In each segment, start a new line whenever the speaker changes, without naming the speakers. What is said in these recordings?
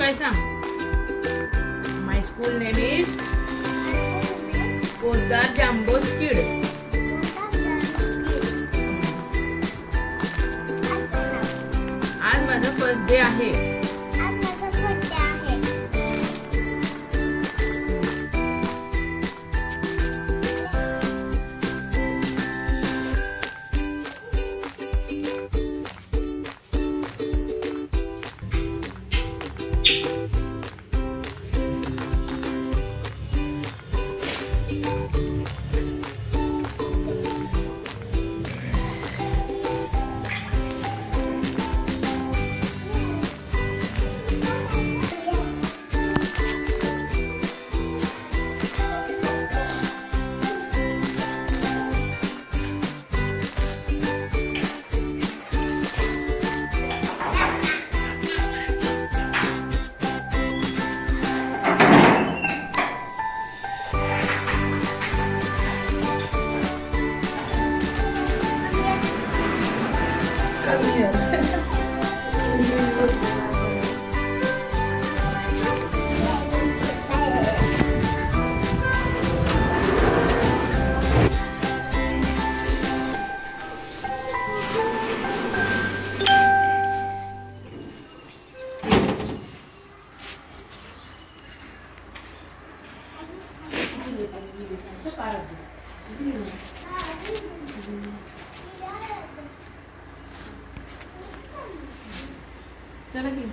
काय सांग? My school name is Poddar jumbo kid. आज माझा फर्स्ट डे आहे. चला की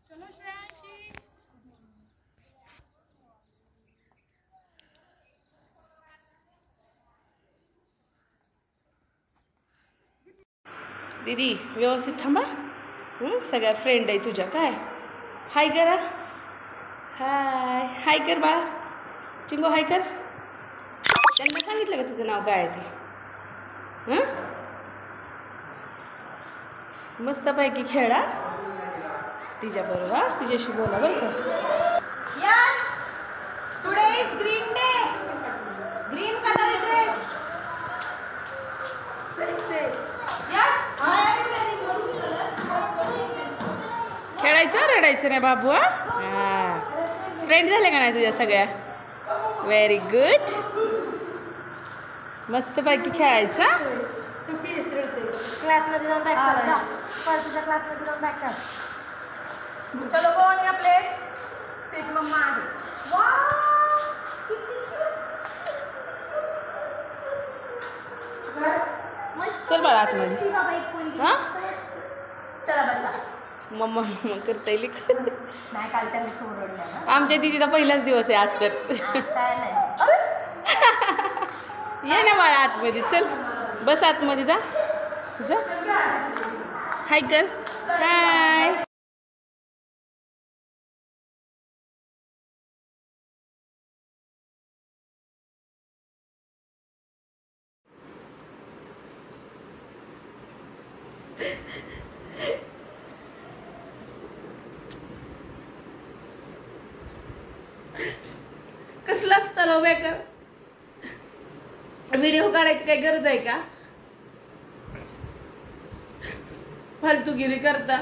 चलो श्रेयांशी. दीदी व्यवस्थित थांबा. सगळ्या फ्रेंड आहे तुझ्या. काय हाय करा. हाय हाय कर बाळा. चिंगो हाय कर. त्यांना सांगितलं का तुझं नाव काय आहे ते? मस्तपैकी खेळा तिच्याबरोबर. हा तिच्याशी बोला बरं का.
Yash, today is green day. Green colour dress. Yash,
खेळायचं रडायचं नाही बाबू. हा फ्रेंड झाले का नाही तुझ्या सगळ्या? Very good. मस्तपैकी खेळायचं.
क्लासमध्ये जाऊन बॅक कर. जा तुझ्या क्लासमध्ये जाऊन बॅक कर. चलो go on your place. Sit मम्मा आहे.
चल बाळा आतमध्ये. हा
चला बसा.
मम्मा मम्मा करता येईल.
नाही काल त्यांनी सोडलं.
आमच्या दीदीचा पहिलाच दिवस आहे आज तर.
काय नाही.
ये ना बाळा आतमध्ये. चल बस आतमध्ये. जा जा. हाय कर. हाय. कसला असतं बेकर. व्हिडिओ काढायची काही गरज आहे का? फालतूगिरी करता.